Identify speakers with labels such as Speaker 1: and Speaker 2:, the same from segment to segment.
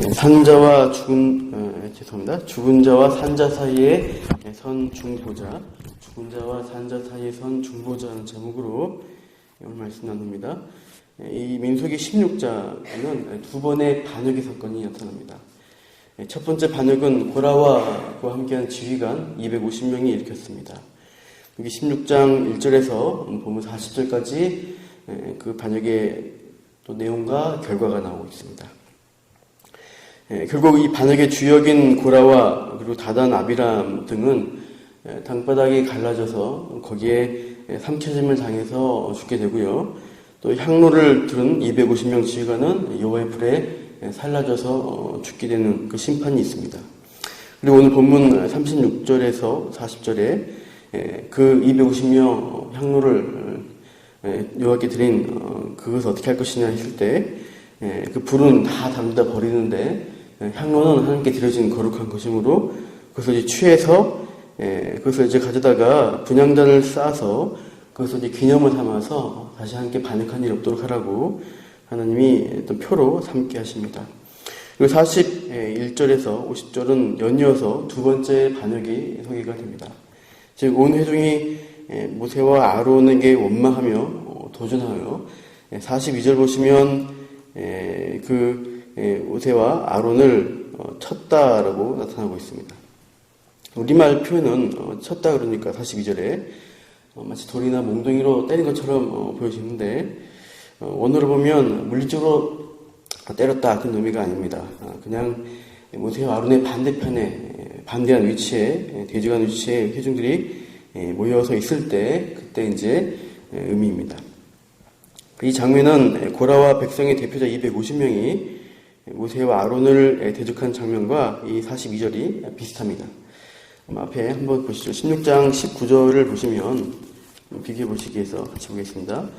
Speaker 1: 죽은 자와 산자 사이에 선 중보자, 죽은 자와 산자 사이에 선 중보자라는 제목으로 오늘 말씀 나눕니다. 이 민수기 16장은 두 번의 반역의 사건이 나타납니다. 첫 번째 반역은 고라와 그와 함께한 지휘관 250명이 일으켰습니다. 여기 16장 1절에서 보면 40절까지 그 반역의 또 내용과 결과가 나오고 있습니다. 결국 이 반역의 주역인 고라와 그리고 다단, 아비람 등은 땅바닥이 갈라져서 거기에 삼켜짐을 당해서 죽게 되고요. 또 향로를 들은 250명 지휘관은 여호와의 불에 살라져서 죽게 되는 그 심판이 있습니다. 그리고 오늘 본문 36절에서 40절에 그 250명 향로를 여호와께 드린 그것을 어떻게 할 것이냐 했을 때 그 불은 다 담다 버리는데 향로는 하나님께 드려진 거룩한 것이므로 그것을 이제 취해서 그것을 이제 가져다가 분향단을 쌓아서 그것을 이제 기념을 삼아서 다시 함께 반역한 일이 없도록 하라고 하나님이 어떤 표로 삼게 하십니다. 그리고 41절에서 50절은 연이어서 두 번째 반역이 소개가 됩니다. 즉 온 회중이 모세와 아론에게 원망하며 도전하여 42절 보시면 모세와 아론을 쳤다라고 나타나고 있습니다. 우리말 표현은 쳤다 그러니까 42절에 마치 돌이나 몽둥이로 때린 것처럼 보여지는데 원어로 보면 물리적으로 때렸다 그런 의미가 아닙니다. 그냥 모세와 아론의 반대편에 반대한 위치에 대적한 위치에 회중들이 모여서 있을 때 그때 이제 의미입니다. 이 장면은 고라와 백성의 대표자 250명이 모세와 아론을 대적한 장면과 이 42절이 비슷합니다. 앞에 한번 보시죠. 16장 19절을 보시면 비교해 보시기 위해서 같이 보겠습니다.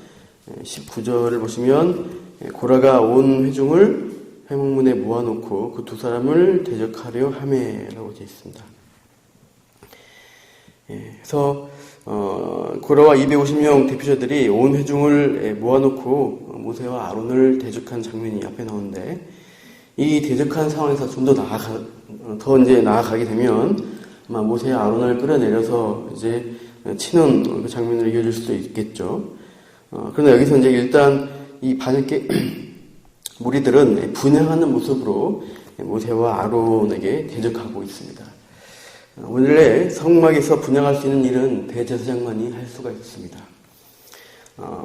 Speaker 1: 19절을 보시면 고라가 온 회중을 회목문에 모아놓고 그 두 사람을 대적하려 하매라고 되어 있습니다. 그래서 고라와 250명 대표자들이 온 회중을 모아놓고 모세와 아론을 대적한 장면이 앞에 나오는데 이 대적한 상황에서 좀 더 나아가게 되면 아마 모세와 아론을 끌어내려서 이제 치는 그 장면으로 이어질 수도 있겠죠. 그러나 여기서 이제 일단 이 반역의 무리들은 분향하는 모습으로 모세와 아론에게 대적하고 있습니다. 원래 성막에서 분향할 수 있는 일은 대제사장만이 할 수가 있습니다.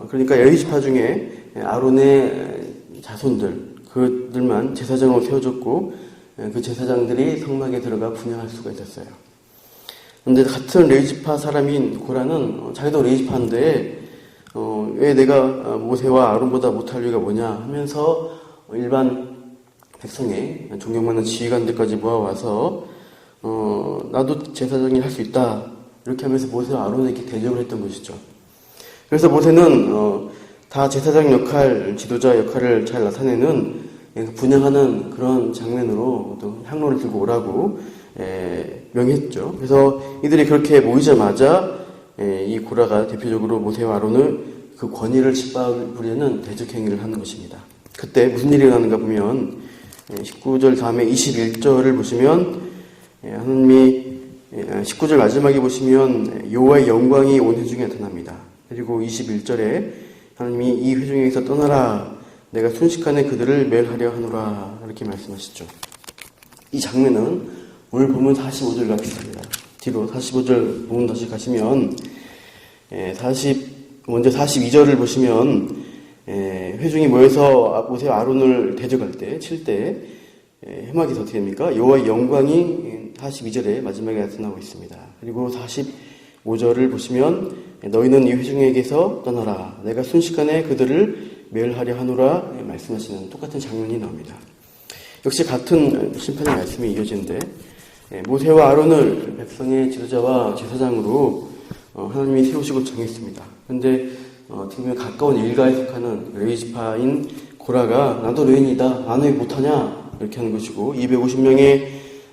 Speaker 1: 그러니까 여호지파 중에 아론의 자손들 그들만 제사장으로 세워졌고 그 제사장들이 성막에 들어가 분향할 수가 있었어요. 그런데 같은 레위지파 사람인 고라는 자기도 레위지파인데 왜 내가 모세와 아론보다 못할 이유가 뭐냐 하면서 일반 백성의 존경받는 지휘관들까지 모아와서 나도 제사장이 할 수 있다 이렇게 하면서 모세와 아론에게 대적을 했던 것이죠. 그래서 모세는 다 제사장 역할, 지도자 역할을 잘 나타내는 분향하는 그런 장면으로 또 향로를 들고 오라고 명했죠. 그래서 이들이 그렇게 모이자마자 이 고라가 대표적으로 모세와 아론을 그 권위를 짓밟으려는 대적 행위를 하는 것입니다. 그때 무슨 일이 일어나는가 보면 19절 다음에 21절을 보시면 하나님이 19절 마지막에 보시면 여호와의 영광이 온 회중에 나타납니다. 그리고 21절에 하나님이 이 회중에서 떠나라 내가 순식간에 그들을 멸하려 하노라 이렇게 말씀하시죠. 이 장면은 오늘 보면 45절과 비슷합니다. 뒤로 45절 부분 다시 가시면 먼저 42절을 보시면 회중이 모여서 모세와 아론을 대적할 때 칠 때 해막에서 어떻게 됩니까? 여호와의 영광이 42절에 마지막에 나타나고 있습니다. 그리고 45절을 보시면 너희는 이 회중에게서 떠나라 내가 순식간에 그들을 멸하려 하노라 말씀하시는 똑같은 장면이 나옵니다. 역시 같은 심판의 말씀이 이어지는데 모세와 아론을 백성의 지도자와 제사장으로 하나님이 세우시고 정했습니다. 그런데 어떻게 보면 가까운 일가에 속하는 레위지파인 고라가 나도 레위인이다 나는 왜 못하냐 이렇게 하는 것이고 250명의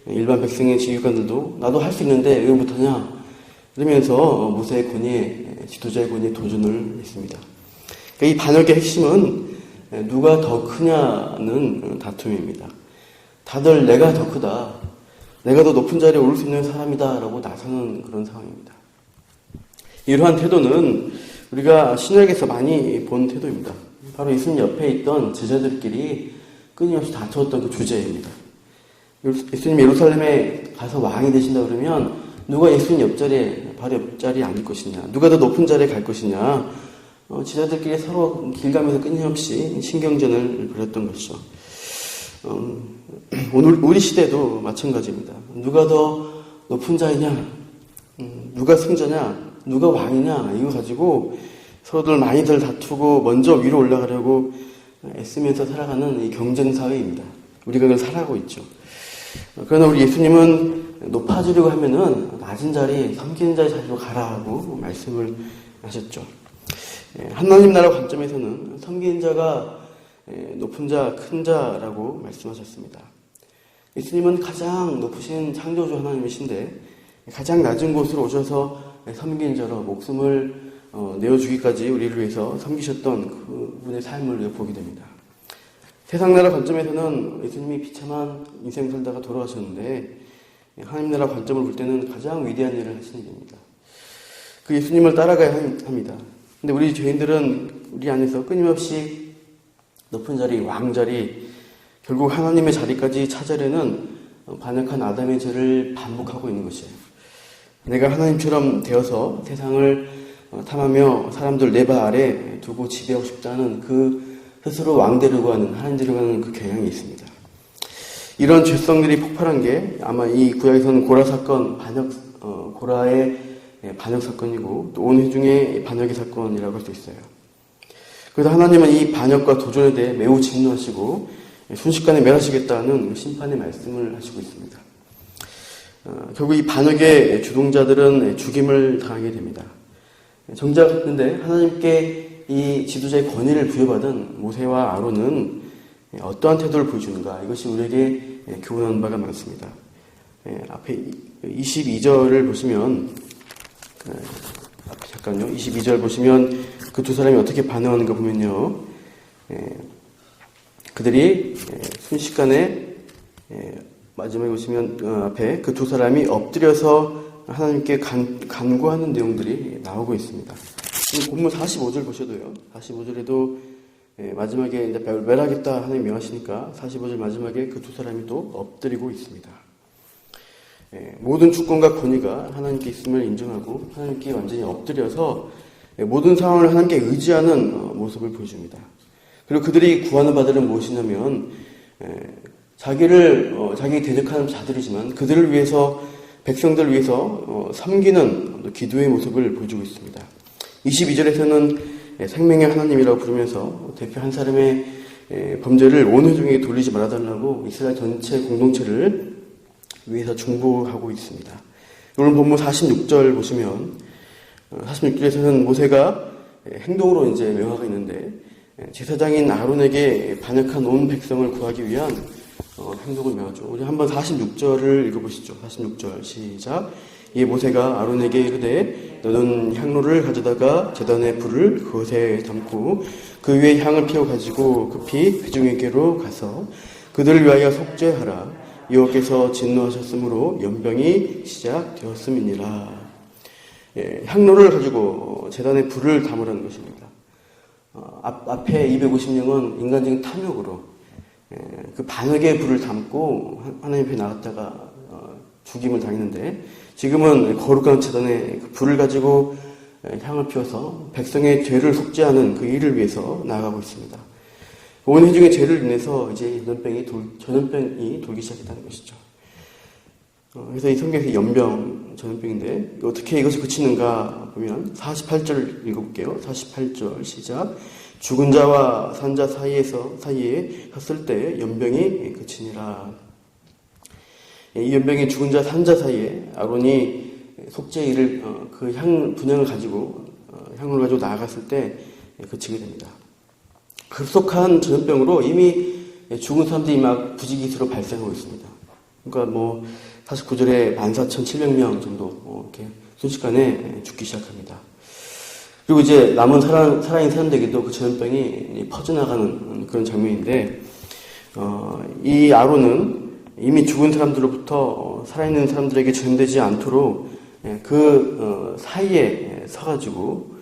Speaker 1: 일반 백성의 지휘관들도 나도 할 수 있는데 왜 못하냐 이러면서 모세의 권위에 지도자의 권위에 도전을 했습니다. 그러니까 이 반역의 핵심은 누가 더 크냐는 다툼입니다. 다들 내가 더 크다, 내가 더 높은 자리에 오를 수 있는 사람이다 라고 나서는 그런 상황입니다. 이러한 태도는 우리가 신약에서 많이 본 태도입니다. 바로 예수님 옆에 있던 제자들끼리 끊임없이 다투었던 그 주제입니다. 예수님이 예루살렘에 가서 왕이 되신다 그러면 누가 예수님 옆자리에, 바로 옆자리에 앉을 것이냐, 누가 더 높은 자리에 갈 것이냐, 제자들끼리 서로 길 가면서 끊임없이 신경전을 벌였던 것이죠. 오늘 우리 시대도 마찬가지입니다. 누가 더 높은 자이냐, 누가 승자냐, 누가 왕이냐, 이거 가지고 서로들 많이들 다투고 먼저 위로 올라가려고 애쓰면서 살아가는 이 경쟁사회입니다. 우리가 그걸 살아가고 있죠. 그러나 우리 예수님은 높아지려고 하면은 낮은 자리, 섬기는 자의 자리로 가라고 말씀을 하셨죠. 하나님 나라 관점에서는 섬기는 자가 높은 자, 큰 자라고 말씀하셨습니다. 예수님은 가장 높으신 창조주 하나님이신데 가장 낮은 곳으로 오셔서 섬기는 자로 목숨을 내어주기까지 우리를 위해서 섬기셨던 그분의 삶을 우리가 보게 됩니다. 세상 나라 관점에서는 예수님이 비참한 인생 살다가 돌아가셨는데 하나님 나라 관점을 볼 때는 가장 위대한 일을 하신 일입니다. 그 예수님을 따라가야 합니다. 근데 우리 죄인들은 우리 안에서 끊임없이 높은 자리, 왕자리, 결국 하나님의 자리까지 찾으려는 반역한 아담의 죄를 반복하고 있는 것이에요. 내가 하나님처럼 되어서 세상을 탐하며 사람들 내 발 아래 두고 지배하고 싶다는 그 스스로 왕 되려고 하는, 하나님 되려고 하는 그 경향이 있습니다. 이런 죄성들이 폭발한 게 아마 이 구약에서는 고라 사건, 고라의 반역 사건이고 또 온 회중의 반역의 사건이라고 할 수 있어요. 그래서 하나님은 이 반역과 도전에 대해 매우 진노하시고 순식간에 멸하시겠다는 심판의 말씀을 하시고 있습니다. 결국 이 반역의 주동자들은 죽임을 당하게 됩니다. 정작 근데 하나님께 이 지도자의 권위를 부여받은 모세와 아론은 어떠한 태도를 보여주는가, 이것이 우리에게 교훈하는 바가 많습니다. 앞에 22절을 보시면, 잠깐요, 22절 보시면 그 두 사람이 어떻게 반응하는가 보면요, 그들이 순식간에 마지막에 보시면 앞에 그 두 사람이 엎드려서 하나님께 간구하는 내용들이 나오고 있습니다. 본문 45절 보셔도요, 45절에도 마지막에 이제 멸하겠다 하나님 명하시니까 45절 마지막에 그 두 사람이 또 엎드리고 있습니다. 모든 주권과 권위가 하나님께 있음을 인정하고 하나님께 완전히 엎드려서 모든 상황을 하나님께 의지하는 모습을 보여줍니다. 그리고 그들이 구하는 바들은 무엇이냐면 자기 대적하는 자들이지만 그들을 위해서, 백성들을 위해서 섬기는 기도의 모습을 보여주고 있습니다. 22절에서는 생명의 하나님이라고 부르면서 대표 한 사람의 범죄를 온 회중에게 돌리지 말아달라고 이스라엘 전체 공동체를 위해서 중보하고 있습니다. 오늘 본문 46절 보시면 46절에서는 모세가 행동으로 이제 명화가 있는데 제사장인 아론에게 반역한 온 백성을 구하기 위한 행동을 명하죠. 우리 한번 46절을 읽어보시죠. 46절 시작. 이에 모세가 아론에게 이르되 너는 향로를 가져다가 제단의 불을 그것에 담고 그 위에 향을 피워 가지고 급히 회중에게로 가서 그들을 위하여 속죄하라. 여호와께서 진노하셨으므로 연병이 시작되었음이니라. 향로를 가지고 제단에 불을 담으라는 것입니다. 앞에 250명은 인간적인 탐욕으로 그 반역의 불을 담고 하나님 앞에 나갔다가 죽임을 당했는데 지금은 거룩한 제단에 그 불을 가지고 향을 피워서 백성의 죄를 속죄하는 그 일을 위해서 나아가고 있습니다. 온 회중의 죄를 인해서 이제 전염병이 돌기 시작했다는 것이죠. 그래서 이 성경에서 연병, 전염병인데 어떻게 이것이 그치는가 보면 48절 읽어볼게요. 48절 시작. 죽은 자와 산 자 사이에 섰을 때 연병이 그치니라. 이 연병이 죽은 자, 산 자 사이에 아론이 속죄 일을 그 분향을 가지고 향을 가지고 나아갔을 때 그치게 됩니다. 급속한 전염병으로 이미 죽은 사람들이 막 부지기수로 발생하고 있습니다. 그러니까 49절에 14,700명 정도 이렇게 순식간에 죽기 시작합니다. 그리고 이제 남은 살아있는 사람들에게도 그 전염병이 퍼져나가는 그런 장면인데 이 아론은 이미 죽은 사람들로부터 살아있는 사람들에게 전되지 않도록 그 사이에 서가지고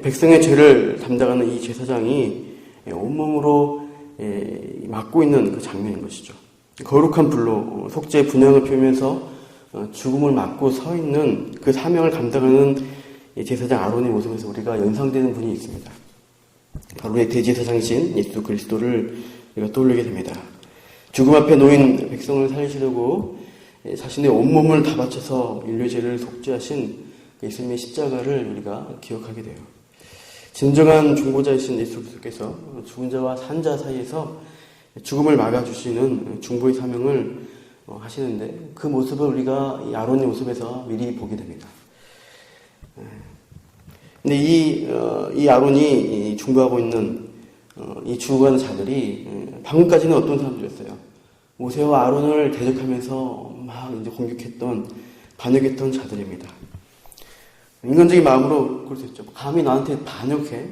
Speaker 1: 백성의 죄를 담당하는 이 제사장이 온몸으로 맡고 있는 그 장면인 것이죠. 거룩한 불로 속죄의 분향을 피우면서 죽음을 맞고 서 있는 그 사명을 감당하는 제사장 아론의 모습에서 우리가 연상되는 분이 있습니다. 바로 우리의 대제사장이신 예수 그리스도를 우리가 떠올리게 됩니다. 죽음 앞에 놓인 백성을 살리시려고 자신의 온몸을 다 바쳐서 인류의 죄를 속죄하신 예수님의 십자가를 우리가 기억하게 돼요. 진정한 중보자이신 예수 그리스도께서 죽은 자와 산 자 사이에서 죽음을 막아주시는 중보의 사명을 하시는데 그 모습을 우리가 이 아론의 모습에서 미리 보게 됩니다. 근데 이 아론이 중보하고 있는 이 죽어가는 자들이 방금까지는 어떤 사람들이었어요? 모세와 아론을 대적하면서 막 이제 공격했던, 반역했던 자들입니다. 인간적인 마음으로 그럴 수 있죠. 감히 나한테 반역해?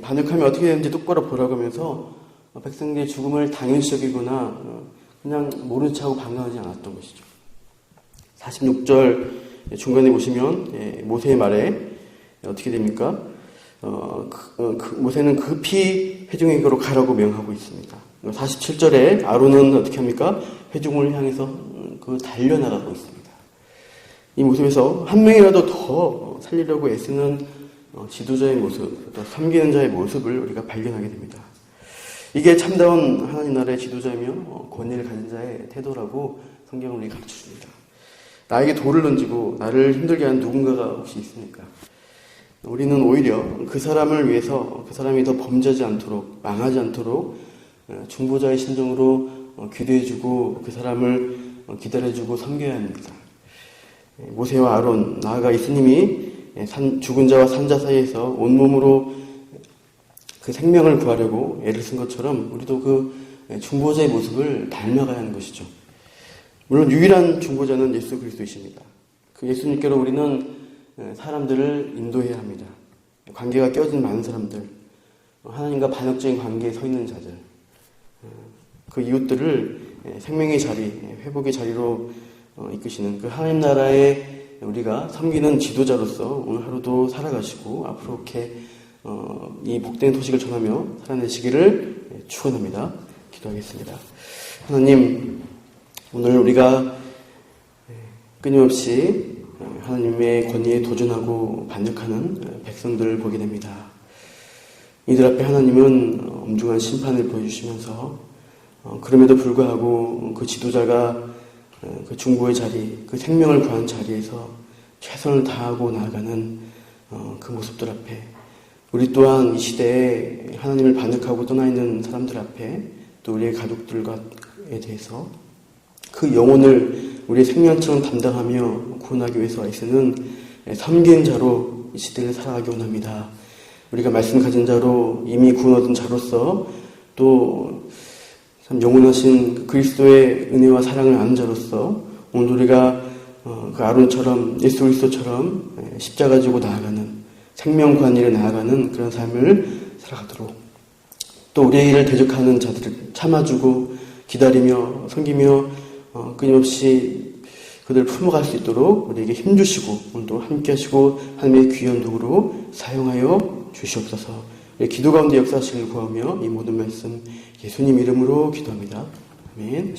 Speaker 1: 반역하면 어떻게 되는지 똑바로 보라고 하면서 백성들의 죽음을 당연시 여기거나 그냥 모른 척하고 반가워하지 않았던 것이죠. 46절 중간에 보시면 모세의 말에 어떻게 됩니까? 모세는 급히 회중에게로 가라고 명하고 있습니다. 47절에 아론은 어떻게 합니까? 회중을 향해서 달려나가고 있습니다. 이 모습에서 한 명이라도 더 살리려고 애쓰는 지도자의 모습, 또 섬기는 자의 모습을 우리가 발견하게 됩니다. 이게 참다운 하나님 나라의 지도자이며 권위를 가진 자의 태도라고 성경은 우리에게 가르쳐줍니다. 나에게 돌을 던지고 나를 힘들게 하는 누군가가 혹시 있습니까? 우리는 오히려 그 사람을 위해서 그 사람이 더 범죄하지 않도록, 망하지 않도록 중보자의 심정으로 기도해주고 그 사람을 기다려주고 섬겨야 합니다. 모세와 아론, 나아가 예수님이 죽은 자와 산 자 사이에서 온몸으로 그 생명을 구하려고 애를 쓴 것처럼 우리도 그 중보자의 모습을 닮아가야 하는 것이죠. 물론 유일한 중보자는 예수 그리스도이십니다. 그 예수님께로 우리는 사람들을 인도해야 합니다. 관계가 깨어진 많은 사람들, 하나님과 반역적인 관계에 서 있는 자들, 그 이웃들을 생명의 자리, 회복의 자리로 이끄시는 그 하나님 나라에 우리가 섬기는 지도자로서 오늘 하루도 살아가시고 앞으로 이렇게 이 복된 소식을 전하며 살아내시기를 축원합니다. 기도하겠습니다. 하나님, 오늘 우리가 끊임없이 하나님의 권위에 도전하고 반역하는 백성들을 보게 됩니다. 이들 앞에 하나님은 엄중한 심판을 보여주시면서 그럼에도 불구하고 그 지도자가 그 중보의 자리, 그 생명을 구한 자리에서 최선을 다하고 나아가는 그 모습들 앞에 우리 또한 이 시대에 하나님을 반역하고 떠나 있는 사람들 앞에 또 우리의 가족들과에 대해서 그 영혼을 우리의 생명처럼 담당하며 구원하기 위해서 애쓰는 섬기는 자로 이 시대를 살아가기 원합니다. 우리가 말씀 가진 자로 이미 구원 얻은 자로서 또 참 영원하신 그리스도의 은혜와 사랑을 아는 자로서 오늘 우리가 그 아론처럼 예수 그리스도처럼 십자가 지고 나아가는 생명관리를 나아가는 그런 삶을 살아가도록 또 우리의 일을 대적하는 자들을 참아주고 기다리며 섬기며 끊임없이 그들을 품어갈 수 있도록 우리에게 힘주시고 오늘도 함께 하시고 하나님의 귀한 도구로 사용하여 주시옵소서. 기도 가운데 역사하시길 구하며 이 모든 말씀 예수님 이름으로 기도합니다. 아멘.